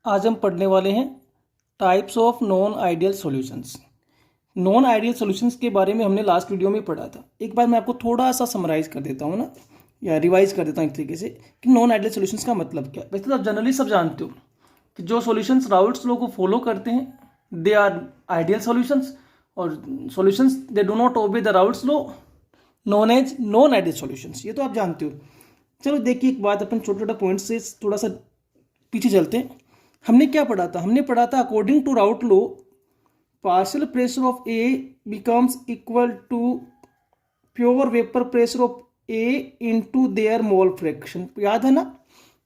आज हम पढ़ने वाले हैं types of non ideal solutions. Non ideal solutions के बारे में हमने लास्ट वीडियो में पढ़ा था। एक बार मैं आपको थोड़ा सा समराइज कर देता हूँ ना, या रिवाइज कर देता हूँ एक तरीके से कि नॉन आइडियल सॉल्यूशंस का मतलब क्या है। वैसे तो आप जनरली सब जानते हो कि जो सॉल्यूशंस राउट्स लो को फॉलो करते हैं दे आर आइडियल सॉल्यूशंस, और solutions they do not obey the Raoult's law known as non ideal solutions. ये तो आप जानते हो। चलो देखिए, एक बात अपन छोटे छोटे पॉइंट से थोड़ा सा पीछे चलते हैं। हमने क्या पढ़ा था? हमने पढ़ा था according to Raoult law partial pressure of A becomes equal to pure vapour pressure of A into their mole fraction. याद है ना?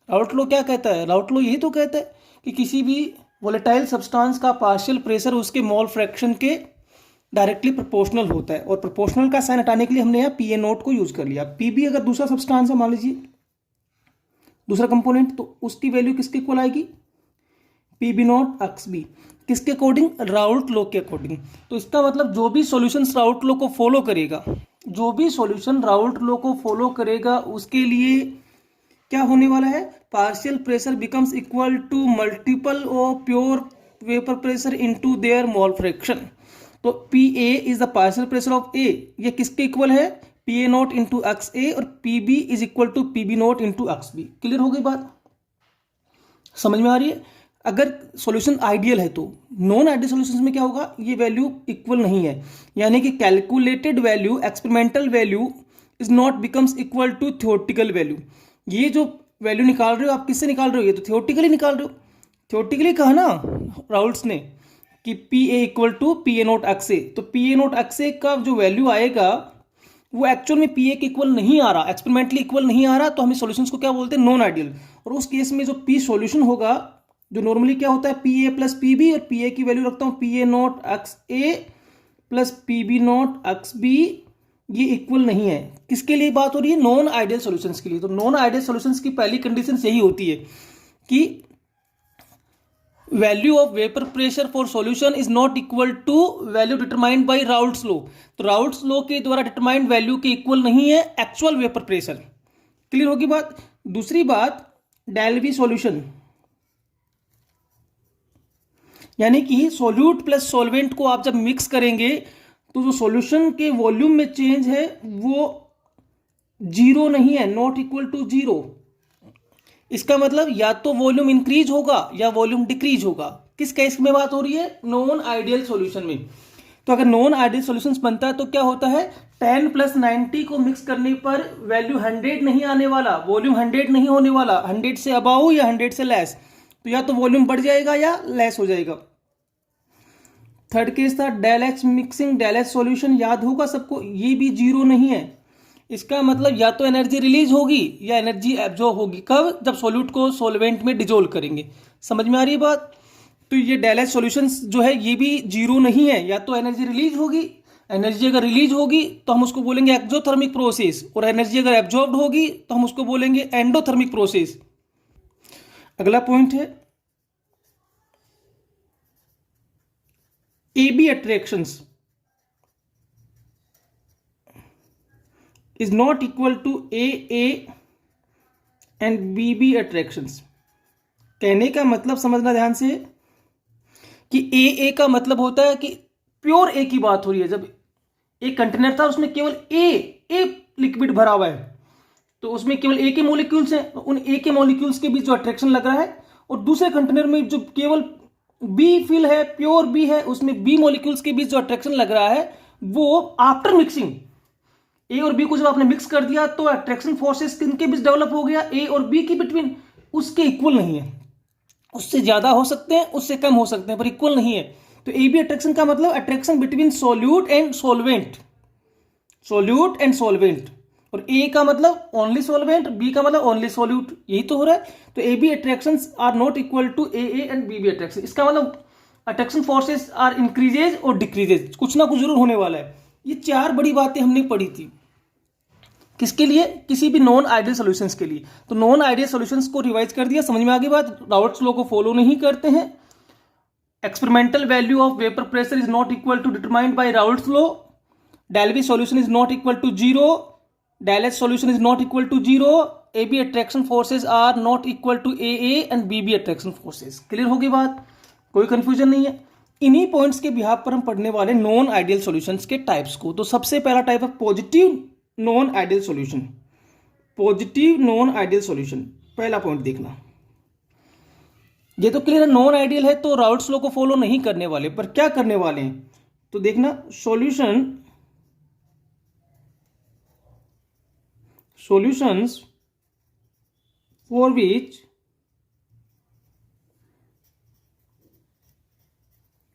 राउट लो क्या कहता है? राउट लो यही तो कहता है कि किसी भी वोलेटाइल सब्सटेंस का पार्शियल प्रेशर उसके मोल फ्रैक्शन के डायरेक्टली प्रोपोर्शनल होता है। और प्रोपोर्शनल का साइन हटाने के लिए हमने यहाँ पी ए नोट को यूज कर लिया। पी बी अगर दूसरा सब्सटेंस है, मान लीजिए दूसरा कंपोनेंट, तो उसकी वैल्यू किसके इक्वल आएगी? P B not X B. किसके अकॉर्डिंग? राउट लॉ के अकॉर्डिंग। तो इसका मतलब जो भी सॉल्यूशन राउट लॉ को फॉलो करेगा, जो भी सॉल्यूशन राउट लॉ को फॉलो करेगा उसके लिए क्या होने वाला है? Partial pressure becomes equal to multiple of pure vapour pressure into their mole fraction. तो P A is the partial pressure of A, ये किसके इक्वल है? P A not into X A, और P B is equal to P B nought into X B. Clear हो गई बात? समझ में आ रही है? अगर सॉल्यूशन आइडियल है तो नॉन आइडियल सॉल्यूशंस में क्या होगा? ये वैल्यू इक्वल नहीं है, यानी कि calculated value experimental value is not becomes equal to theoretical value. ये जो वैल्यू निकाल रहे हो आप, किससे निकाल रहे हो? ये तो थ्योरेटिकली निकाल रहे हो। थ्योरेटिकली कहा ना राउल्ट्स ने कि P A equal to P A not X A. तो P A not X A का जो वैल्यू आएगा वो एक्चुअल में पी ए के इक्वल नहीं आ रहा, एक्सपेरिमेंटली इक्वल नहीं आ रहा, तो हमें सॉल्यूशंस को क्या बोलते हैं? Non ideal. और उस केस में जो पी सॉल्यूशन होगा, जो नॉर्मली क्या होता है? P A plus P B, और पी ए की वैल्यू रखता हूँ P A nought X A plus P B not X B, ये इक्वल नहीं है। किसके लिए बात हो रही है? नॉन आइडियल सॉल्यूशंस के लिए। तो नॉन आइडियल सॉल्यूशंस की पहली कंडीशन यही होती है कि value of vapour pressure for solution is not equal to value determined by Raoult's law. तो राउट्स लॉ के द्वारा डिटरमाइंड वैल्यू के इक्वल नहीं है एक्चुअल वेपर प्रेशर। क्लियर होगी बात? दूसरी बात, डेल्वी सॉल्यूशन, यानी कि सॉल्यूट प्लस सॉल्वेंट को आप जब मिक्स करेंगे तो जो सॉल्यूशन के वॉल्यूम में चेंज है वो जीरो नहीं है, नॉट इक्वल टू जीरो। इसका मतलब या तो वॉल्यूम इंक्रीज होगा या वॉल्यूम डिक्रीज होगा। किस केस में बात हो रही है? नॉन आइडियल सॉल्यूशन में। तो अगर नॉन आइडियल सॉल्यूशंस बनता है तो क्या होता है? 10 प्लस 90 को मिक्स करने पर वैल्यू 100 नहीं आने वाला, वॉल्यूम 100 नहीं होने वाला, 100 से अबाउ या 100 से लेस। तो या तो वॉल्यूम बढ़ जाएगा या लेस हो जाएगा। थर्ड केस था del H mixing, del H solution याद होगा सबको, ये भी जीरो नहीं है। इसका मतलब या तो एनर्जी रिलीज होगी या एनर्जी एब्जॉर्ब होगी। कब? जब सॉल्यूट को सॉल्वेंट में डिजोल्व करेंगे। समझ में आ रही है बात? तो ये डेल एच सॉल्यूशंस जो है ये भी जीरो नहीं है, या तो एनर्जी रिलीज होगी, एनर्जी अगर रिलीज होगी तो हम उसको बोलेंगे एक्सोथर्मिक प्रोसेस, और एनर्जी अगर एब्जॉर्ब होगी तो हम उसको बोलेंगे एंडोथर्मिक प्रोसेस। अगला पॉइंट है A B attractions is not equal to AA and BB attractions। कहने का मतलब समझना ध्यान से कि AA का मतलब होता है कि प्योर A की बात हो रही है। जब एक कंटेनर था उसमें केवल A लिक्विड भरा हुआ है, तो उसमें केवल A के मॉलिक्यूल्स हैं, उन A के मॉलिक्यूल्स के बीच जो अट्रैक्शन लग रहा है, और दूसरे कंटेनर में जो केवल B फिल है, प्योर B है, उसमें B मॉलिक्यूल्स के बीच जो अट्रैक्शन लग रहा है वो आफ्टर मिक्सिंग ए और बी को जब आपने मिक्स कर दिया तो अट्रैक्शन फोर्सेस किनके बीच डेवलप हो गया? ए और बी के बिटवीन। उसके इक्वल नहीं है, उससे ज्यादा हो सकते हैं, उससे कम हो सकते हैं, पर इक्वल नहीं है। तो ए बी अट्रैक्शन का मतलब attraction between solute and solvent, solute and solvent. और ए का मतलब ओनली सॉल्वेंट, बी का मतलब ओनली सॉल्यूट, यही तो हो रहा है। तो A B attractions are not equal to A and B B attraction. इसका मतलब अट्रैक्शन फोर्सेस आर इंक्रीजेज और डिक्रीजेज, कुछ ना कुछ जरूर होने वाला है। ये चार बड़ी बातें हमने पढ़ी थी। किसके लिए? किसी भी नॉन आइडियल सॉल्यूशंस के लिए। तो नॉन आइडियल सॉल्यूशंस को रिवाइज कर दिया, समझ में आ गई बात? राउट्स लॉ को फॉलो नहीं करते हैं। Experimental value of vapour pressure is not equal to determined by Raoult's law. Del V solution is not equal to zero, del H solution is not equal to zero, AB attraction forces are not equal to AA and BB attraction forces. Clear होगी बात, कोई confusion नहीं है। इन्हीं points के behalf पर हम पढ़ने वाले नॉन आइडियल सॉल्यूशंस के टाइप्स को। तो सबसे पहला टाइप है positive non ideal solution. Positive non ideal solution, पहला पॉइंट देखना। ये तो क्लियर है, नॉन आइडियल है तो राउल्ट्स लॉ को फॉलो नहीं करने वाले, पर क्या करने वाले हैं तो देखना, solutions for which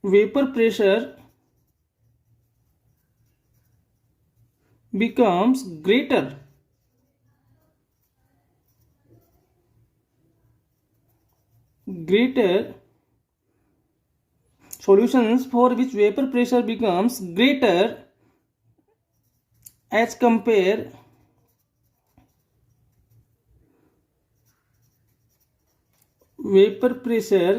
vapor pressure becomes greater solutions for which vapor pressure becomes greater as compare vapor pressure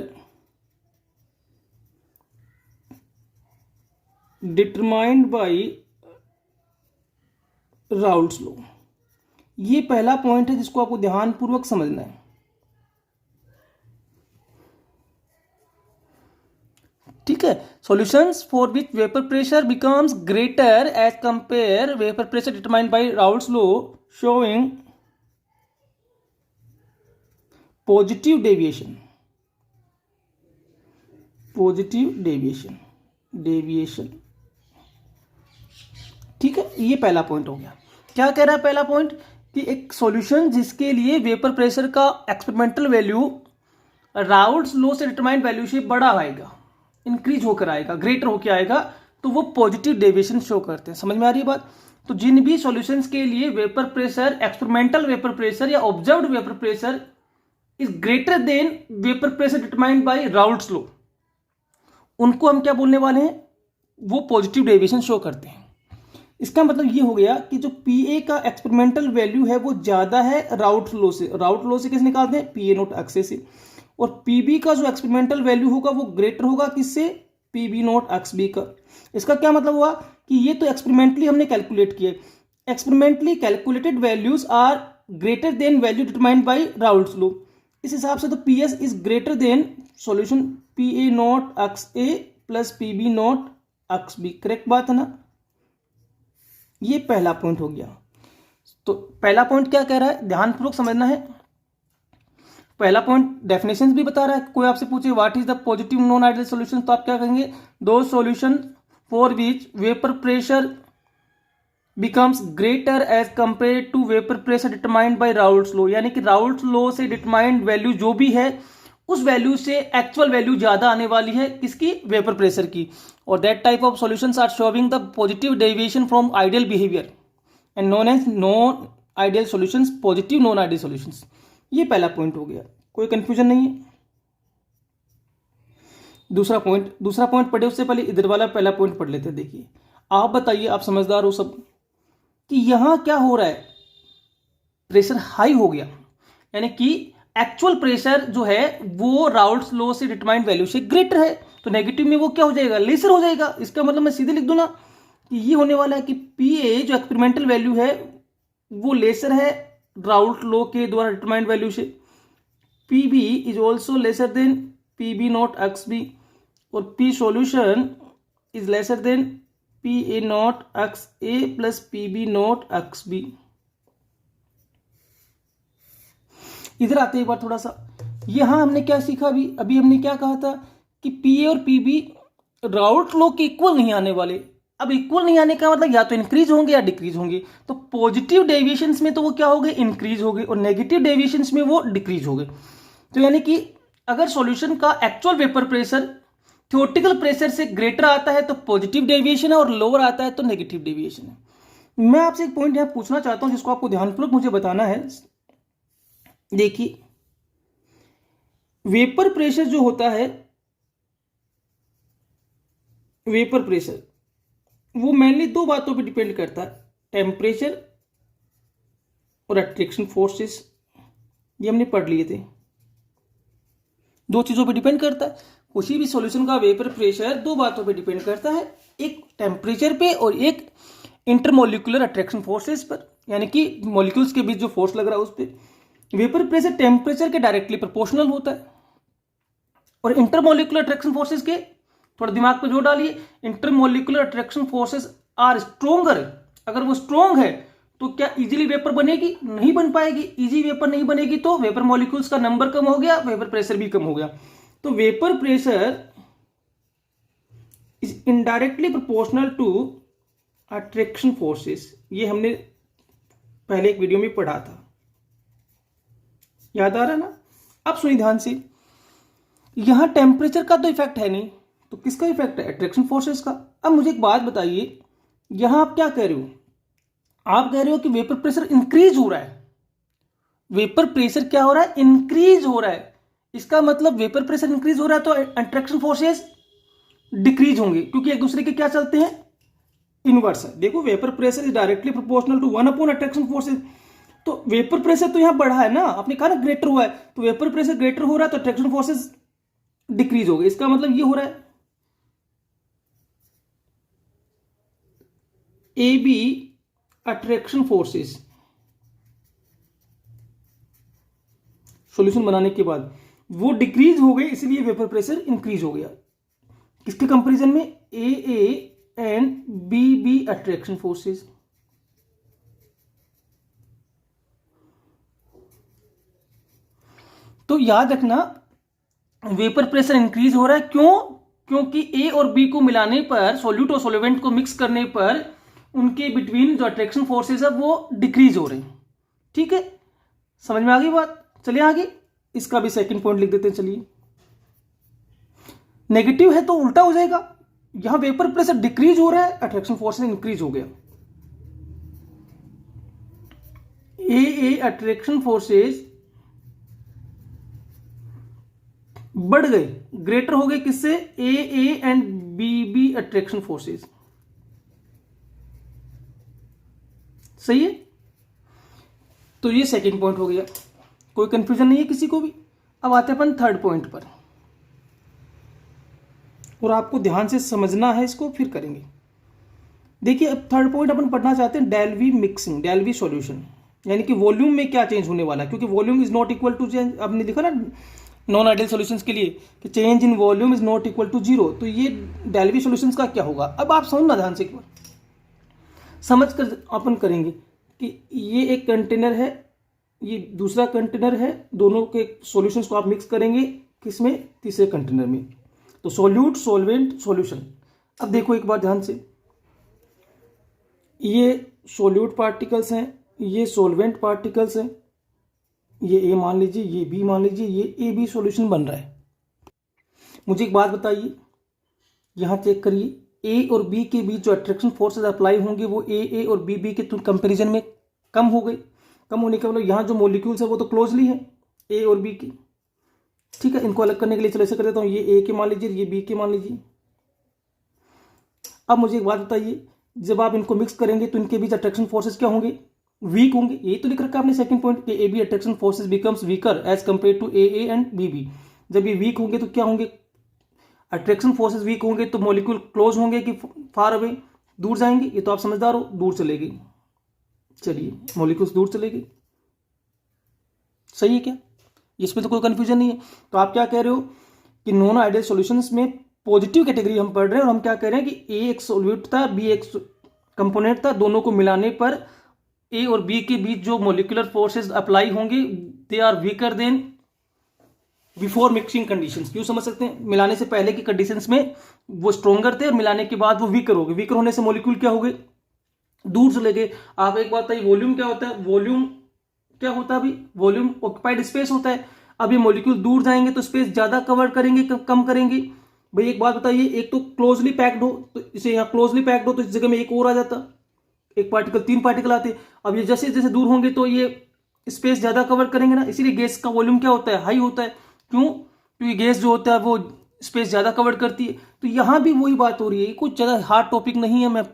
determined by Raoult's law. ये पहला पॉइंट है जिसको आपको ध्यानपूर्वक समझना है। ठीक है, solutions for which vapour pressure becomes greater as compare vapour pressure determined by Raoult's law showing positive deviation. ठीक है, ये पहला पॉइंट हो गया। क्या कह रहा है पहला पॉइंट कि एक सॉल्यूशन जिसके लिए वेपर प्रेशर का एक्सपेरिमेंटल वैल्यू राउल्ट्स लॉ से डिटरमाइंड वैल्यू से बड़ा आएगा, इंक्रीज होकर आएगा, ग्रेटर होकर आएगा, तो वो पॉजिटिव डेविएशन शो करते हैं। समझ में आ रही है बात? तो जिन भी सॉल्यूशंस के लिए vapour pressure, experimental vapour pressure या observed vapour pressure is greater than vapour pressure determined by Raoult's law, उनको हम क्या बोलने वाले हैं, वो पॉजिटिव डेविएशन शो करते हैं। इसका मतलब ये हो गया कि जो PA का एक्सपेरिमेंटल वैल्यू है वो ज्यादा है राउल्ट्स लॉ से। राउल्ट्स लॉ से किस निकालते हैं, PA नॉट एक्स से। और PB का जो एक्सपेरिमेंटल वैल्यू होगा वो ग्रेटर होगा किससे, PB नॉट XB का। इसका क्या मतलब हुआ कि ये तो एक्सपेरिमेंटली हमने कैलकुलेट किए, experimentally calculated values are greater than value determined by Raoult's law. इस हिसाब से तो PS is greater than solution PA nought XA plus PB nought XB। Correct बात है ना? ये पहला पॉइंट हो गया। तो पहला पॉइंट क्या कह रहा है, ध्यानपूर्वक समझना है। पहला पॉइंट डेफिनेशंस भी बता रहा है। कोई आपसे पूछे what is the positive non ideal solution, तो आप क्या कहेंगे, दो solution for which vapour pressure becomes greater as compare to vapour pressure determined by Raoult's law. यानी कि राउल्ट्स लॉ से डिटरमाइंड वैल्यू जो भी है उस वैल्यू से एक्चुअल वैल्यू ज्यादा आने वाली है, किसकी, वेपर प्रेशर की। और that type of solutions are showing the positive deviation from ideal behaviour and known as non ideal solutions, positive non ideal solutions. ये पहला पॉइंट हो गया, कोई कंफ्यूजन नहीं है। दूसरा पॉइंट पढ़े उससे पहले इधर वाला पहला पॉइंट पढ़ लेते हैं। देखिए, आप बताइए, आप समझदार हो सब, कि यहां क्या हो रहा है, प्रेशर हाई हो गया, यानी कि एक्चुअल प्रेशर जो है वो राउल्ट्स लॉ से डिटरमाइंड वैल्यू से ग्रेटर है, तो नेगेटिव में वो क्या हो जाएगा, लेसर हो जाएगा। इसका मतलब मैं सीधे लिख दूं ना कि ये होने वाला है कि PA जो एक्सपेरिमेंटल वैल्यू है वो लेसर है राउल्ट लॉ के द्वारा डिटरमाइंड वैल्यू से। PB is also lesser than PB nought XB, और P solution is lesser than PA nought XA plus PB nought XB। इधर आते एक बार थोड़ा सा, यहां हमने क्या सीखा, अभी हमने क्या कहा था कि PA और PB राउल्ट लॉ के इक्वल नहीं आने वाले। अब इक्वल नहीं आने का मतलब या तो इंक्रीज होंगे या डिक्रीज होंगे। तो पॉजिटिव डेविएशंस में तो वो क्या हो गए, इंक्रीज हो गए, और नेगेटिव डेविएशंस में वो डिक्रीज हो गए। तो यानी कि अगर सॉल्यूशन का actual vapour pressure theoretical pressure से ग्रेटर आता है तो पॉजिटिव डेविएशन है, और लोअर आता है तो नेगेटिव डेविएशन है। मैं आपसे एक पॉइंट यहां पूछना चाहता हूं जिसको आपको ध्यानपूर्वक मुझे बताना है। देखिए, वेपर प्रेशर जो होता है, वेपर प्रेशर वो मेनली दो बातों पे डिपेंड करता है, टेम्परेचर और अट्रैक्शन फोर्सेस। ये हमने पढ़ लिए थे, दो चीजों पे डिपेंड करता है। किसी भी सॉल्यूशन का वेपर प्रेशर दो बातों पे डिपेंड करता है, एक टेम्परेचर पे और एक इंटरमोलिकुलर अट्रैक्शन फोर्सेस पर। यानी कि मॉलिक्यूल्स के बीच जो फोर्स लग रहा है उस पर। वेपर प्रेशर टेम्परेचर के डायरेक्टली प्रोपोर्शनल होता है। और इंटरमोलिकुलर अट्रैक्शन फोर्सेस के, थोड़ा दिमाग पे जोर डालिए, intermolecular attraction forces are stronger. अगर वो स्ट्रोंग है तो क्या इजीली वेपर बनेगी? नहीं बन पाएगी। इजी वेपर नहीं बनेगी तो वेपर मॉलिक्यूल्स का नंबर कम हो गया, वेपर प्रेशर भी कम हो गया। तो vapour pressure is indirectly proportional to attraction forces. ये हमने पहले एक वीडियो में पढ़ा था, याद आ रहा ना? अब सुनिए ध्यान से, यहां टेम्परेचर का तो इफेक्ट है नहीं, तो किसका इफेक्ट है? अट्रैक्शन फोर्सेस का। अब मुझे एक बात बताइए, यहां आप क्या कह रहे हो? आप कह रहे हो कि वेपर प्रेशर इंक्रीज हो रहा है। वेपर प्रेशर क्या हो रहा है? इंक्रीज हो रहा है। इसका मतलब वेपर प्रेशर इंक्रीज हो रहा है तो अट्रैक्शन फोर्सेस डिक्रीज होंगे, क्योंकि एक दूसरे के क्या चलते हैं? इनवर्स है। देखो, vapour pressure is directly proportional to 1 attraction forces. तो वेपर प्रेशर तो यहां बढ़ा है ना, आपने कहा ना ग्रेटर हुआ है, तो वेपर प्रेशर ग्रेटर हो रहा है तो अट्रैक्शन फोर्सेस डिक्रीज हो गए। इसका मतलब ये हो रहा है A B attraction forces solution बनाने के बाद वो डिक्रीज हो गए, इसलिए वेपर प्रेशर इंक्रीज हो गया। किसके कंपैरिजन में? A and B attraction forces. तो याद रखना, वेपर प्रेशर इंक्रीज हो रहा है। क्यों? क्योंकि ए और बी को मिलाने पर, सॉल्यूट और सॉल्वेंट को मिक्स करने पर उनके बिटवीन जो अट्रैक्शन फोर्सेस है वो डिक्रीज हो रहे हैं। ठीक है, समझ में आ गई बात? चलिए आगे, इसका भी सेकंड पॉइंट लिख देते हैं। चलिए, नेगेटिव है तो उल्टा हो जाएगा। यहां वेपर प्रेशर डिक्रीज हो रहा है, अट्रैक्शन फोर्स इंक्रीज हो गया। ए अट्रैक्शन फोर्सेस बढ़ गए, ग्रेटर हो गए, किससे? A and B attraction forces. सही है? तो ये सेकंड पॉइंट हो गया, कोई कंफ्यूजन नहीं है किसी को भी। अब आते हैं अपन थर्ड पॉइंट पर, और आपको ध्यान से समझना है इसको, फिर करेंगे। देखिए, अब थर्ड पॉइंट अपन पढ़ना चाहते हैं डेल्वी मिक्सिंग, डेल्वी सॉल्यूशन, यानी कि वॉल्यूम में क्या चेंज होने वाला है, क्योंकि volume is not equal to change. आपने लिखा ना नॉन आइडियल सॉल्यूशंस के लिए कि change in volume is not equal to 0, तो ये डेल्वी सॉल्यूशंस का क्या होगा? अब आप समझना ध्यान से, एक बार समझ कर अपन करेंगे कि ये एक कंटेनर है, ये दूसरा कंटेनर है, दोनों के सॉल्यूशंस को आप मिक्स करेंगे किसमें? तीसरे कंटेनर में। तो सॉल्यूट, सॉल्वेंट, सॉल्यूशन। अब देखो एक बार ध्यान से, ये सॉल्यूट पार्टिकल्स हैं, ये सॉल्वेंट पार्टिकल्स हैं, ये ए मान लीजिए, ये बी मान लीजिए, ये ए बी सॉल्यूशन बन रहा है। मुझे एक बात बताइए, यहां चेक करिए, ए और बी के बीच जो अट्रैक्शन फोर्सेस अप्लाई होंगे वो ए और बी के कंपैरिजन में कम हो गए। कम होने का मतलब यहाँ जो मॉलिक्यूल्स है वो तो क्लोजली है ए और बी की। ठीक है, इनको अलग करने के लिए चलो ऐसे कर देता हूँ, ये ए के मान लीजिए, ये बी के मान लीजिए। अब मुझे एक बात बताइए, जब आप इनको मिक्स करेंगे तो इनके बीच अट्रैक्शन फोर्सेस क्या होंगे? वीक होंगे। यही तो लिख रखा है आपने सेकंड पॉइंट कि A B attraction forces becomes weaker as compare to A and B. जब ये वीक होंगे तो क्या होंगे? अट्रैक्शन फोर्सेस वीक होंगे तो मॉलिक्यूल क्लोज होंगे कि फार अवे, दूर जाएंगे। ये तो आप समझदार हो, दूर चलेगी। चलिए, मॉलिक्यूल्स दूर चलेगी। सही है क्या? इसमें तो कोई कंफ्यूजन नहीं है। तो आप क्या कह रहे हो कि नॉन आइडियल सॉल्यूशंस में पॉजिटिव कैटेगरी हम पढ़ रहे हैं, और हम क्या कह रहे हैं कि ए एक सॉल्यूट था, बी एक कंपोनेंट था, दोनों को मिलाने पर ए और बी के बीच जो मोलिकुलर फोर्सेस अप्लाई होंगे they are weaker than before mixing conditions. क्यों समझ सकते हैं? मिलाने से पहले की कंडीशंस में वो स्ट्रोंगर थे और मिलाने के बाद वो वीकर हो गए। वीकर होने से मोलिक्यूल क्या हो गए? दूर चले गए। आप एक बात बताइए, वॉल्यूम क्या होता है? वॉल्यूम क्या होता है? अभी वॉल्यूम ऑक्युपाइड स्पेस होता है। अब ये मॉलिक्यूल दूर जाएंगे तो स्पेस ज्यादा कवर करेंगे, कम करेंगे। भाई एक बात बताइए, एक तो क्लोजली पैक्ड हो, तो इसे यहाँ क्लोजली पैक्ड हो तो इस जगह में एक और आ जाता, एक पार्टिकल, 3 पार्टिकल आते। अब ये जैसे जैसे दूर होंगे तो ये स्पेस ज्यादा कवर करेंगे ना, इसीलिए गैस का वॉल्यूम क्या होता है? हाई होता है। क्यों? क्योंकि गैस जो होता है वो स्पेस ज्यादा कवर करती है। तो यहां भी वही बात हो रही है, कुछ ज्यादा हार्ड टॉपिक नहीं है, मैं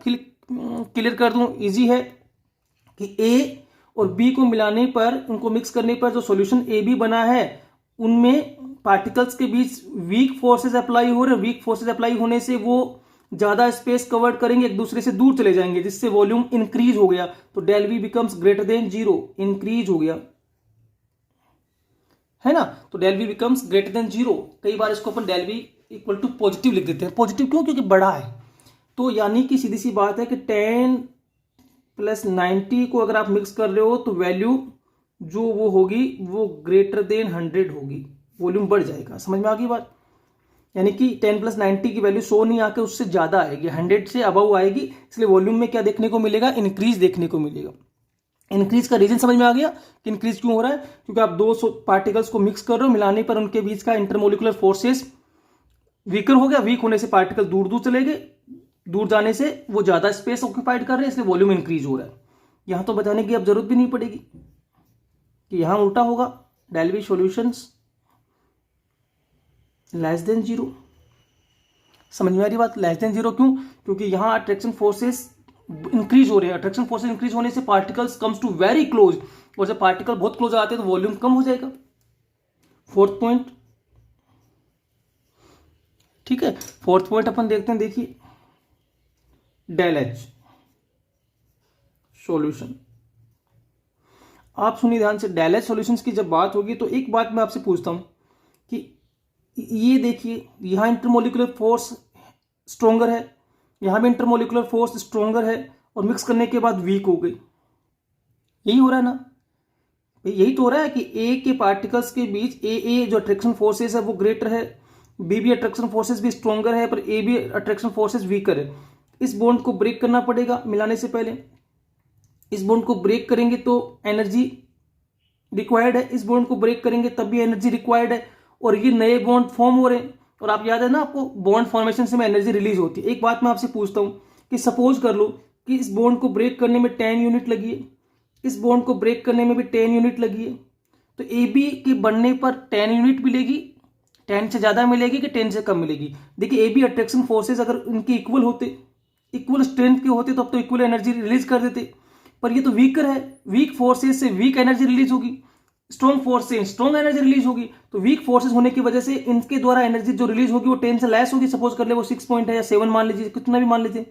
क्लियर कर दूं, इजी है कि ए और बी को मिलाने पर, उनको मिक्स करने पर जो सॉल्यूशन ए बी बना है उनमें पार्टिकल्स के बीच वीक फोर्सेस अप्लाई हो रहे हैं। वीक फोर्सेस अप्लाई होने से वो ज़्यादा स्पेस कवर्ड करेंगे, एक दूसरे से दूर चले जाएंगे, जिससे वॉल्यूम इंक्रीज हो गया, तो del V becomes greater than zero, increase हो गया, है ना। तो del V becomes greater than zero. कई बार इसको अपन del V equal to positive लिख देते हैं। पॉजिटिव क्यों? क्योंकि बड़ा है। तो यानी कि सीधी सी बात है कि 10 + 90 को अगर आप मिक्स कर रहे हो तो वैल्यू जो वो होगी वो ग्रेटर देन 100 होगी, वॉल्यूम बढ़ जाएगा। समझ में आ गई बात? यानी कि 10 + 90 की वैल्यू 100 नहीं आके उससे ज्यादा आएगी, 100 से अबव आएगी, इसलिए वॉल्यूम में क्या देखने को मिलेगा? इंक्रीज देखने को मिलेगा। इंक्रीज का रीजन समझ में आ गया कि इंक्रीज क्यों हो रहा है? क्योंकि आप दो पार्टिकल्स को मिक्स कर रहे हो, मिलाने पर उनके बीच का इंटरमोलिकुलर फोर्सेस वीकर हो गया। वीक होने से पार्टिकल दूर दूर चले गए, दूर जाने से वो ज्यादा स्पेस ऑक्यूपाइड कर रहे हैं, इसलिए वॉल्यूम इंक्रीज हो रहा है। यहां तो बताने की अब जरूरत भी नहीं पड़ेगी कि यहां उल्टा होगा, del V solutions less than zero. समझ में आ रही बात? लेस देन जीरो क्यों? क्योंकि यहां अट्रैक्शन फोर्सेस इंक्रीज हो रहे हैं। अट्रैक्शन फोर्सेस इंक्रीज होने से particles comes to very close, और जब पार्टिकल बहुत क्लोज आते हैं तो वॉल्यूम कम हो जाएगा। फोर्थ पॉइंट, ठीक है। फोर्थ पॉइंट अपन देखते हैं, देखिए डेल एच सॉल्यूशन। आप सुनिए ध्यान से, डेल एच सॉल्यूशंस की जब बात होगी तो एक बात मैं आपसे पूछता हूं कि ये देखिए, यहां इंटरमोलिकुलर फोर्स स्ट्रोंगर है, यहां भी इंटरमोलिकुलर फोर्स स्ट्रोंगर है, और मिक्स करने के बाद वीक हो गई। यही हो रहा है ना? यही तो हो रहा है कि ए के पार्टिकल्स के बीच ए जो अट्रैक्शन फोर्सेस है वो ग्रेटर है, बी अट्रैक्शन फोर्सेस भी स्ट्रोंगर है, पर A B attraction forces weaker है। इस बॉन्ड को ब्रेक करना पड़ेगा मिलाने से पहले। इस बॉन्ड को ब्रेक करेंगे तो एनर्जी रिक्वायर्ड है, इस बॉन्ड को ब्रेक करेंगे तब भी एनर्जी रिक्वायर्ड है, और ये नए बॉन्ड फॉर्म हो रहे हैं। और आप याद है ना आपको, बॉन्ड फॉर्मेशन से में एनर्जी रिलीज होती है। एक बात मैं आपसे पूछता हूं कि सपोज कर लो कि इस बॉन्ड को ब्रेक करने में 10 यूनिट लगी है, इस बॉन्ड को ब्रेक करने में भी 10 यूनिट लगी है, तो ए बी के बनने पर 10 यूनिट मिलेगी, 10 से ज्यादा मिलेगी कि 10 से कम मिलेगी? देखिए, ए बी अट्रैक्शन फोर्सेज अगर इनके इक्वल होते, इक्वल स्ट्रेंथ के होते, तो अब तो इक्वल एनर्जी रिलीज कर देते, पर ये तो वीकर है, वीक फोर्सेज से वीक एनर्जी रिलीज होगी, स्ट्रॉन्ग फोर्स से स्ट्रॉन्ग एनर्जी रिलीज होगी। तो वीक फोर्सेस होने की वजह से इनके द्वारा एनर्जी जो रिलीज होगी वो 10 से लेस होगी। सपोज कर ले वो 6 पॉइंट है या 7 मान लीजिए, कितना भी मान लीजिए।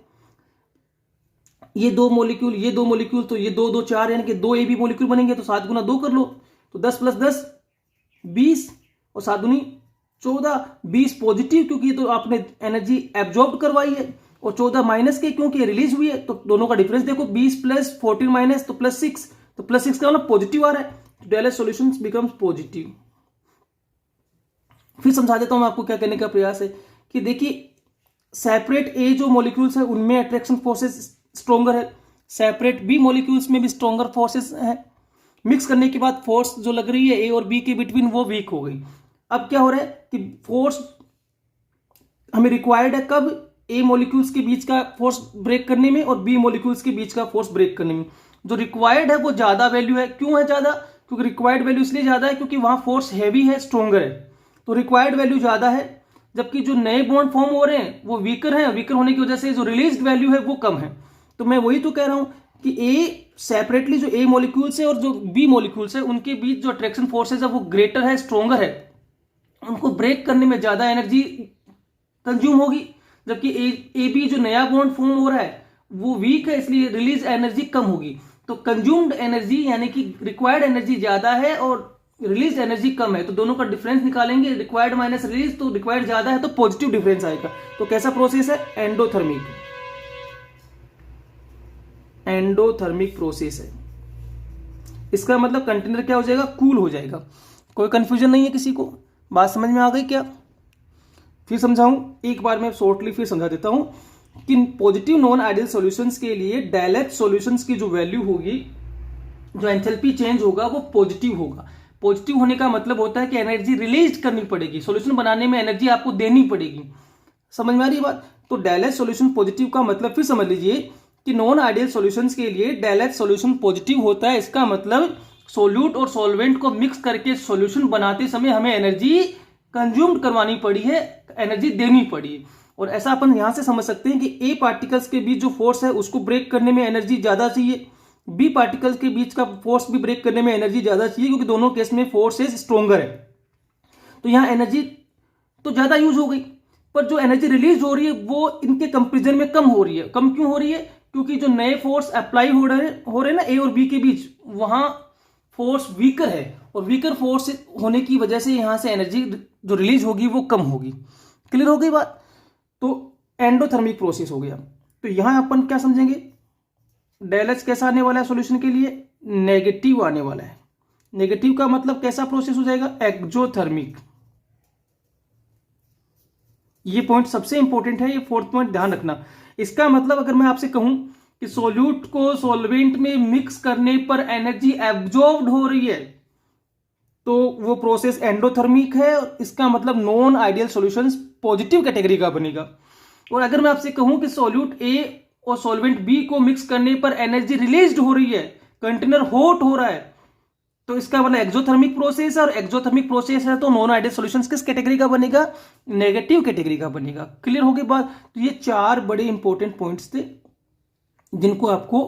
ये दो मॉलिक्यूल, ये दो मॉलिक्यूल, तो ये दो 4, यानी कि 2 ए बी मॉलिक्यूल बनेंगे, तो 7 गुना 2 कर लो, तो 10 + 10 20, और 7 दूनी 14। 20 पॉजिटिव क्योंकि ये तो आपने एनर्जी एब्जॉर्ब करवाई है, और 14 माइनस के क्योंकि रिलीज हुई है। तो दोनों का डिफरेंस देखो, 20 + 14 माइनस, तो +6, तो +6 का मतलब पॉजिटिव आ रहा है। Del H solutions becomes positive. फिर समझा देता हूं मैं आपको क्या करने का प्रयास है कि देखिए, सेपरेट ए जो मॉलिक्यूल्स है उनमें अट्रैक्शन फोर्सेस स्ट्रोंगर है, सेपरेट बी मॉलिक्यूल्स में भी स्ट्रोंगर फोर्सेस है। मिक्स करने के बाद फोर्स जो लग रही है ए और बी के बिटवीन वो वीक हो गई। अब क्या हो रहा है कि फोर्स हमें रिक्वायर्ड है कब? ए मॉलिक्यूल्स के बीच का फोर्स ब्रेक करने में और बी मॉलिक्यूल्स के बीच का फोर्स ब्रेक करने में। जो रिक्वायर्ड है वो ज्यादा वैल्यू है। क्यों है ज्यादा? क्योंकि रिक्वायर्ड वैल्यू इसलिए ज्यादा है क्योंकि वहां फोर्स हैवी है, स्ट्रोंगर है, तो रिक्वायर्ड वैल्यू ज्यादा है। जबकि जो नए बॉन्ड फॉर्म हो रहे हैं वो वीकर हैं, वीकर होने की वजह से जो रिलीज्ड वैल्यू है वो कम है। तो मैं वही तो कह रहा हूं कि ए सेपरेटली जो ए मॉलिक्यूल्स है और जो बी मॉलिक्यूल्स है उनके बीच जो अट्रैक्शन फोर्सेज है वो ग्रेटर है, स्ट्रोंगर है, उनको ब्रेक करने में ज्यादा एनर्जी कंज्यूम होगी। जबकि ए बी जो नया बॉन्ड फॉर्म हो रहा है वो वीक है, इसलिए रिलीज एनर्जी कम होगी। तो कंज्यूम्ड एनर्जी यानी कि रिक्वायर्ड एनर्जी ज्यादा है और रिलीज एनर्जी कम है, तो दोनों का डिफरेंस निकालेंगे, रिक्वायर्ड माइनस रिलीज, तो रिक्वायर्ड ज्यादा है तो पॉजिटिव डिफरेंस आएगा। तो कैसा प्रोसेस है? एंडोथर्मिक, एंडोथर्मिक प्रोसेस है। इसका मतलब कंटेनर क्या हो जाएगा? कूल हो जाएगा। कोई कंफ्यूजन नहीं है किसी को? बात समझ में आ गई क्या? फिर समझाऊं, एक बार मैं शॉर्टली फिर समझा देता हूं कि पॉजिटिव नॉन आइडियल सॉल्यूशंस के लिए डेल एच सॉल्यूशंस की जो वैल्यू होगी, जो एंथैल्पी चेंज होगा वो पॉजिटिव होगा। पॉजिटिव होने का मतलब होता है कि एनर्जी रिलीज करनी पड़ेगी, सॉल्यूशन बनाने में एनर्जी आपको देनी पड़ेगी। समझ में आ रही बात? तो डेल एच सॉल्यूशन पॉजिटिव का मतलब फिर समझ लीजिए कि नॉन आइडियल सॉल्यूशंस के लिए डेल एच सॉल्यूशन पॉजिटिव होता है। इसका मतलब सोल्यूट और सॉल्वेंट को मिक्स करके सॉल्यूशन बनाते समय हमें एनर्जी कंज्यूम करवानी पड़ी है, एनर्जी देनी पड़ी। और ऐसा अपन यहां से समझ सकते हैं कि ए पार्टिकल्स के बीच जो फोर्स है उसको ब्रेक करने में एनर्जी ज्यादा चाहिए, बी पार्टिकल्स के बीच का फोर्स भी ब्रेक करने में एनर्जी ज्यादा चाहिए, क्योंकि दोनों केस में फोर्सेस स्ट्रोंगर है। तो यहां एनर्जी तो ज्यादा यूज हो गई, पर जो एनर्जी रिलीज हो रही है वो इनके कंपेरिजन में कम हो रही है। कम क्यों हो रही है? क्योंकि जो नए फोर्स अप्लाई हो रहे हैं ना ए और बी के बीच, वहां फोर्स वीकर है, और वीकर फोर्स होने की वजह से यहां से एनर्जी जो रिलीज होगी वो कम होगी। क्लियर हो गई बात? तो एंडोथर्मिक प्रोसेस हो गया। तो यहां अपन क्या समझेंगे? डेल एच कैसा आने वाला है सॉल्यूशन के लिए? नेगेटिव आने वाला है। नेगेटिव का मतलब कैसा प्रोसेस हो जाएगा? एक्जोथर्मिक। ये पॉइंट सबसे इंपॉर्टेंट है, ये फोर्थ पॉइंट ध्यान रखना। इसका मतलब अगर मैं आपसे कहूं कि सॉल्यूट को सॉल्वेंट में मिक्स करने पर एनर्जी एब्जॉर्ब्ड हो रही है, तो वो प्रोसेस एंडोथर्मिक है। इसका मतलब non ideal solutions positive category का बनेगा। और अगर मैं आपसे कहूं कि सॉल्यूट ए और सॉल्वेंट बी को मिक्स करने पर एनर्जी रिलीज्ड हो रही है, कंटेनर हॉट हो रहा है, तो इसका मतलब एक्सोथर्मिक प्रोसेस है। और एक्सोथर्मिक प्रोसेस है तो नॉन आइडियल सॉल्यूशंस किस कैटेगरी का बनेगा? नेगेटिव कैटेगरी का बनेगा। क्लियर हो गई बात? तो ये 4 बड़े इंपॉर्टेंट पॉइंट्स थे जिनको आपको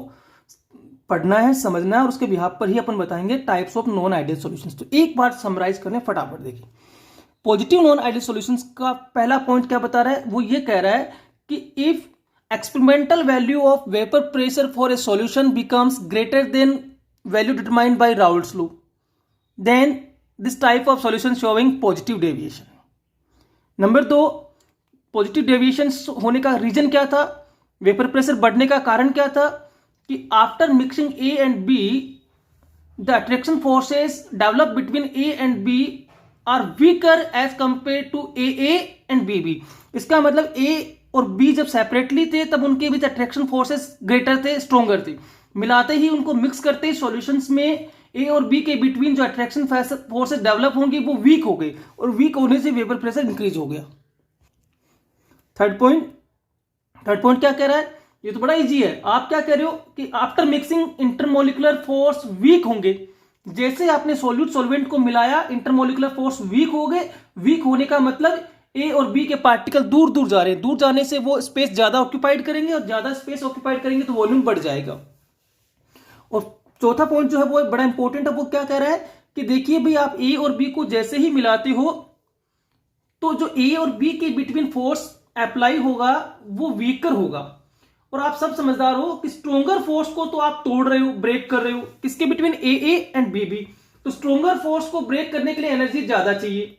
पढ़ना है, समझना है, और उसके बिहाफ पर ही अपन बताएंगे types of non ideal solutions. तो एक बार समराइज करने फटाफट देखिए। पॉजिटिव नॉन आइडियल सॉल्यूशंस का पहला पॉइंट क्या बता रहा है? वो ये कह रहा है कि if experimental value of vapour pressure for a solution becomes greater than value determined by Raoult's law, then this type of solution showing positive deviation. Number 2, positive deviation होने का रीजन क्या था? वेपर प्रेशर बढ़ने का कारण क्या था? कि after mixing A and B the attraction forces develop between A and B are weaker as compare to A and B. इसका मतलब ए और बी जब सेपरेटली थे तब उनके बीच अट्रैक्शन फोर्सेस ग्रेटर थे, स्ट्रोंगर थे। मिलाते ही, उनको मिक्स करते ही सॉल्यूशंस में ए और बी के बिटवीन जो अट्रैक्शन फोर्सेस डेवलप होंगे वो वीक हो गए, और वीक होने से वेपर प्रेशर इंक्रीज हो गया। थर्ड पॉइंट क्या कह रहा है? ये तो बड़ा इजी है। आप क्या कह रहे हो कि after mixing intermolecular force week होंगे। जैसे आपने सॉल्यूट सॉल्वेंट को मिलाया, इंटरमोलिकुलर फोर्स वीक हो गए। वीक होने का मतलब ए और बी के पार्टिकल दूर दूर जा रहे हैं। दूर जाने से वो स्पेस ज्यादा ऑक्यूपाइड करेंगे, और ज्यादा स्पेस ऑक्यूपाइड करेंगे तो वॉल्यूम बढ़ जाएगा। और चौथा पॉइंट जो है वो बड़ा इंपॉर्टेंट है। वो क्या कह रहा है कि देखिए भाई, आप ए और बी को जैसे ही मिलाते हो तो जो ए और बी के बिटवीन फोर्स अप्लाई होगा वो वीकर होगा। और आप सब समझदार हो कि स्ट्रोंगर फोर्स को तो आप तोड़ रहे हो, ब्रेक कर रहे हो, किसके बिटवीन ए एंड बी। तो स्ट्रोंगर फोर्स को ब्रेक करने के लिए एनर्जी ज्यादा चाहिए,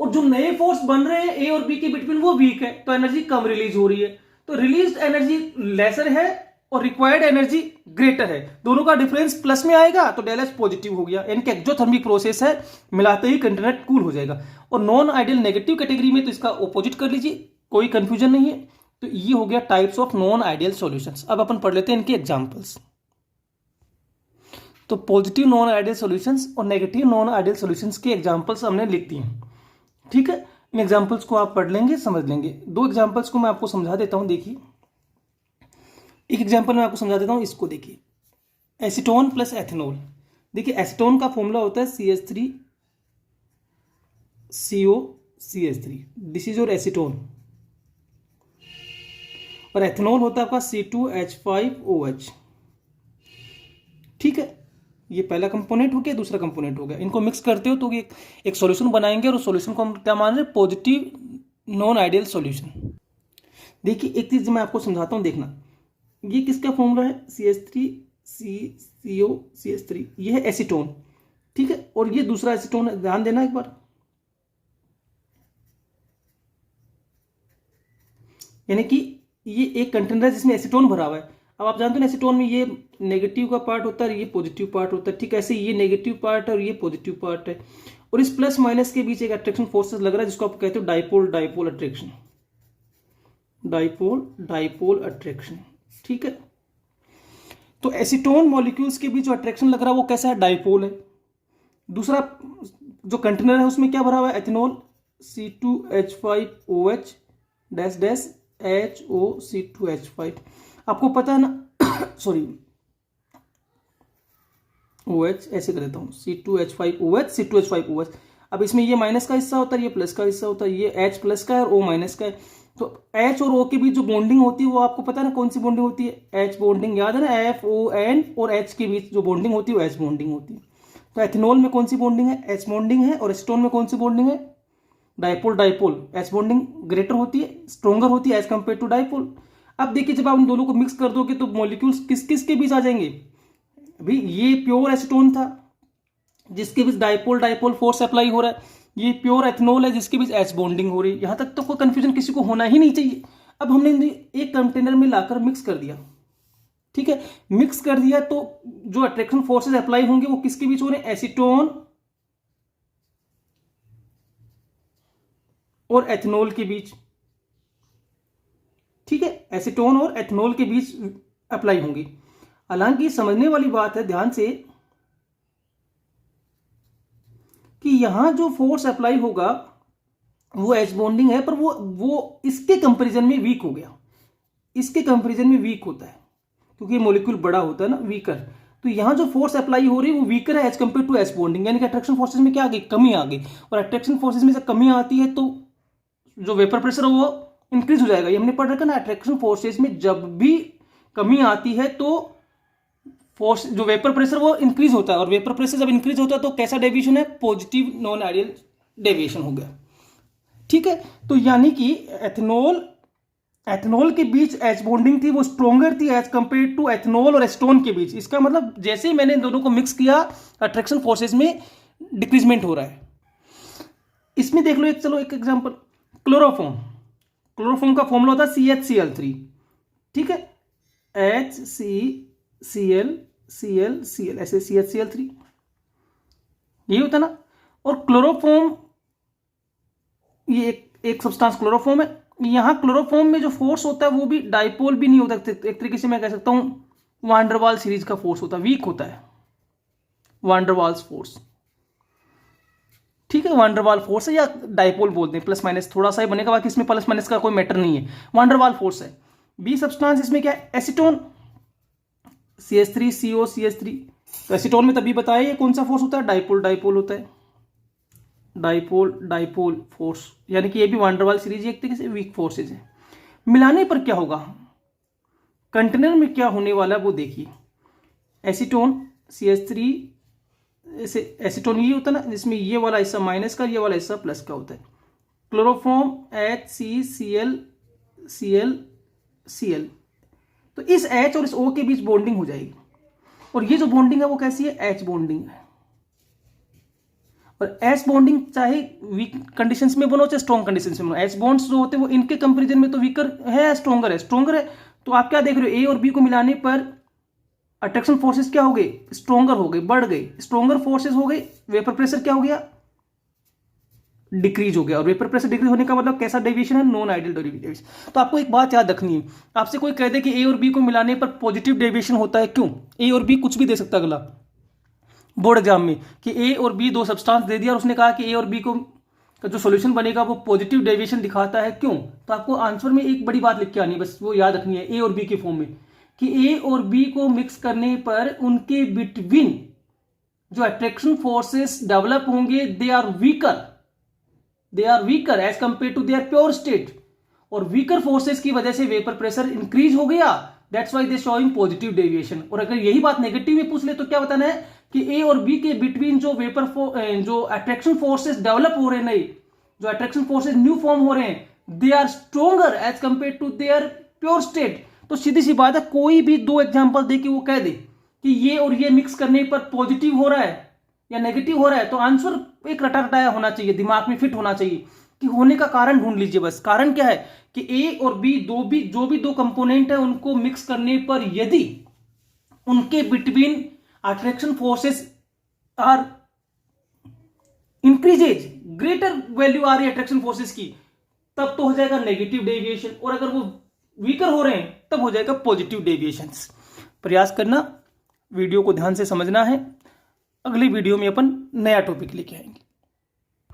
और जो नए फोर्स बन रहे हैं ए और बी के बिटवीन वो वीक है, तो एनर्जी कम रिलीज हो रही है। तो रिलीज एनर्जी लेसर है और रिक्वायर्ड एनर्जी ग्रेटर है। दोनों का डिफरेंस प्लस में आएगा तो डेल एच पॉजिटिव हो गया। यानी कि एक्सोथर्मिक प्रोसेस है, मिलाते ही कंटेनर कूल हो जाएगा। और नॉन आइडियल नेगेटिव कैटेगरी में तो इसका ऑपोजिट कर लीजिए, कोई कंफ्यूजन नहीं है। तो ये हो गया types of non ideal solutions. अब अपन पढ़ लेते हैं इनके एग्जांपल्स। तो पॉजिटिव नॉन आइडियल सॉल्यूशंस और नेगेटिव नॉन आइडियल सॉल्यूशंस के एग्जांपल्स हमने लिख दिए। ठीक है, इन एग्जांपल्स को आप पढ़ लेंगे, समझ लेंगे। 2 एग्जांपल्स को मैं आपको समझा देता हूं। देखिए, एक एग्जांपल मैं आपको समझा देता हूं, इसको देखिए। Acetone plus ethanol. देखिए, एसीटोन का फॉर्मूला होता है CH3COCH3। This is your acetone. और एथेनॉल होता है आपका C2H5OH। ठीक है, ये पहला कंपोनेंट हो गया, दूसरा कंपोनेंट हो गया। इनको मिक्स करते हो तो ये एक सॉल्यूशन बनाएंगे, और उस सॉल्यूशन को हम क्या मान रहे हैं? Positive non ideal solution. देखिए, एक चीज मैं आपको समझाता हूं, देखना। ये किसका फॉर्मूला है? CH3COCH3। ये है एसीटोन। ठीक है, और ये दूसरा एसीटोन है, ध्यान देना एक बार। यानी कि ये एक कंटेनर है जिसमें एसीटोन भरा हुआ है। अब आप जानते हो ना, एसीटोन में ये नेगेटिव का पार्ट होता है, ये पॉजिटिव पार्ट होता है। ठीक है, ऐसे ये नेगेटिव पार्ट है और ये पॉजिटिव पार्ट है, और इस प्लस माइनस के बीच एक अट्रैक्शन फोर्सेस लग रहा है, जिसको आप कहते हो dipole dipole attraction. Dipole dipole attraction. ठीक है, तो एसीटोन मॉलिक्यूल्स के बीच जो अट्रैक्शन लग रहा है वो कैसा है? डाइपोल है। दूसरा जो कंटेनर है उसमें क्या भरा हुआ है? Ethanol C2H5OH dash dash HOC2H5। आपको पता है ना सॉरी, OH ऐसे कर देता हूँ, C2H5OH C2H5OH। अब इसमें ये माइनस का हिस्सा होता है, ये प्लस का हिस्सा होता है, ये H प्लस का है और O माइनस का है। तो H और O के बीच जो बॉन्डिंग होती है वो आपको पता है ना कौन सी बॉन्डिंग होती है? H बॉन्डिंग, याद है ना? FON और H के बीच जो बॉन्डिंग होती है वो H बॉन्डिंग होती है। तो एथेनॉल में कौन सी बॉन्डिंग है? H बॉन्डिंग है। और एसीटोन में कौन सी बॉन्डिंग है? Dipole dipole H bonding greater होती है, स्ट्रोंगर होती है एज कंपेयर टू डाइपोल। अब देखिए जब आप उन दोनों को मिक्स कर दोगे तो मॉलिक्यूल्स किस किस के बीच आ जाएंगे। अभी ये प्योर एसीटोन था जिसके बीच डाइपोल डाइपोल फोर्स अप्लाई हो रहा है, ये प्योर एथनॉल है जिसके बीच एच बॉन्डिंग हो रही है। यहां तक तो कोई कंफ्यूजन किसी को होना ही नहीं चाहिए। अब हमने एक कंटेनर में लाकर मिक्स कर दिया, ठीक है, मिक्स कर दिया तो जो अट्रैक्शन फोर्सेस अप्लाई होंगे वो किसके बीच हो रहे हैं, एसीटोन और एथनॉल के बीच, ठीक है, एसीटोन और एथनॉल के बीच अप्लाई होंगी। हालांकि समझने वाली बात है ध्यान से कि यहां जो फोर्स अप्लाई होगा वो एच बॉन्डिंग है, पर वो इसके कंपैरिजन में वीक हो गया, इसके कंपैरिजन में वीक होता है क्योंकि मॉलिक्यूल बड़ा होता है ना, वीकर। तो यहां जो फोर्स अप्लाई हो रही है वो वीकर है as compare to H bonding, यानी कि अट्रैक्शन फोर्सेस में क्या आ गई, कमी आ गई। और अट्रैक्शन फोर्सेस में जब कमी आती है तो जो वेपर प्रेशर है वो इंक्रीज हो जाएगा। ये हमने पढ़ रखा ना, अट्रैक्शन फोर्सेस में जब भी कमी आती है तो फोर्स जो वेपर प्रेशर वो इंक्रीज होता है, और वेपर प्रेशर जब इंक्रीज होता है तो कैसा डेविएशन है, पॉजिटिव नॉन आइडियल डेविएशन हो गया, ठीक है। तो यानी कि एथनॉल के बीच एच बॉन्डिंग थी वो स्ट्रोंगर थी एज कंपेयर टू एथनॉल और एसीटोन के बीच। इसका मतलब जैसे ही मैंने इन दोनों को मिक्स किया अट्रैक्शन फोर्सेस में डिक्रीजमेंट हो रहा है। इसमें देख लो चलो एक एग्जांपल, क्लोरोफॉर्म का फॉर्मूला होता है CHCl3, ठीक है, HCCl ऐसे CHCl3 यही होता ना। और क्लोरोफॉर्म ये एक सब्सटेंस क्लोरोफॉर्म है। यहां क्लोरोफॉर्म में जो फोर्स होता है वो भी डाइपोल भी नहीं होता, एक तरीके से मैं कह सकता हूं वांडरवाल सीरीज का फोर्स होता है, वीक होता है वांडरवाल्स फोर्स, ठीक है, वांडरवाल फोर्स है या डाइपोल बोलते हैं, प्लस माइनस थोड़ा सा ही बनेगा, बाकी इसमें प्लस माइनस का कोई मैटर नहीं है, वांडरवाल फोर्स है। बी सब्सटेंस इसमें क्या है, एसीटोन CH3CO CH3। तो एसीटोन में तभी बताया ये कौन सा फोर्स होता है, डाइपोल डाइपोल होता है, डाइपोल फोर्स, यानी कि ये भी वांडरवाल सीरीज एक तरीके से वीक फोर्सेज है। मिलाने पर क्या होगा, कंटेनर में क्या होने वाला है वो देखिए। एसीटोन CH3 से एसीटोन ये होता है ना जिसमें ये वाला हिस्सा माइनस का, ये वाला हिस्सा प्लस का होता है। क्लोरोफॉर्म HCCl तो इस H और इस O के बीच बॉन्डिंग हो जाएगी, और ये जो बॉन्डिंग है वो कैसी है, H बॉन्डिंग है। और एच बॉन्डिंग चाहे वीक कंडीशंस में बनो चाहे स्ट्रॉन्ग कंडीशंस में बनो, एच बॉन्ड्स जो होते हैं वो इनके कंपैरिजन में तो वीकर है, स्ट्रॉन्गर है, तो आप क्या देख रहे हो, ए और बी को मिलाने पर अट्रैक्शन फोर्सेस क्या हो गए, स्ट्रॉन्गर हो गए, बढ़ गए, स्ट्रॉन्गर फोर्सेस हो गए, वेपर प्रेशर क्या हो गया, डिक्रीज हो गया। और वेपर प्रेशर डिक्रीज होने का मतलब कैसा डेविएशन है, नॉन आइडियल डेविएशन। तो आपको एक बात याद रखनी है, आपसे कोई कह दे कि ए और बी को मिलाने पर पॉजिटिव डेविएशन होता है, क्यों, ए और बी कुछ भी दे सकता अगला बोर्ड एग्जाम में कि ए और बी दो सब्सटेंस दे दिया और उसने कहा कि ए और बी को का जो सॉल्यूशन बनेगा वो पॉजिटिव डेविएशन दिखाता है, क्यों। तो आपको आंसर में एक बड़ी बात लिख के आनी है, बस वो याद रखनी है ए और बी के फॉर्म में, कि ए और बी को मिक्स करने पर उनके बिटवीन जो अट्रैक्शन फोर्सेस डेवलप होंगे they are weaker as compare to their pure state, और वीकर फोर्सेस की वजह से वेपर प्रेशर इंक्रीज हो गया, that's why they showing positive deviation. और अगर यही बात नेगेटिव में पूछ ले तो क्या बताना है कि ए और बी के बिटवीन जो जो अट्रैक्शन फोर्सेस डेवलप हो रहे हैं, नए जो अट्रैक्शन फोर्सेस न्यू फॉर्म हो रहे हैं, they are stronger as compare to their pure state. तो सीधी सी बात है, कोई भी दो एग्जांपल दे के वो कह दे कि ये और ये मिक्स करने पर पॉजिटिव हो रहा है या नेगेटिव हो रहा है, तो आंसर एक रटा रटाया होना चाहिए, दिमाग में फिट होना चाहिए कि होने का कारण ढूंढ लीजिए। बस कारण क्या है कि ए और बी जो भी दो कंपोनेंट है उनको मिक्स करने पर यदि उनके between attraction forces are increases, greater value आ रही है अट्रैक्शन फोर्सेस की, तब तो हो जाएगा नेगेटिव डेविएशन, और अगर वो वीकर हो रहे हैं तब हो जाएगा पॉजिटिव डेविएशंस। प्रयास करना, वीडियो को ध्यान से समझना है। अगली वीडियो में अपन नया टॉपिक लेके आएंगे।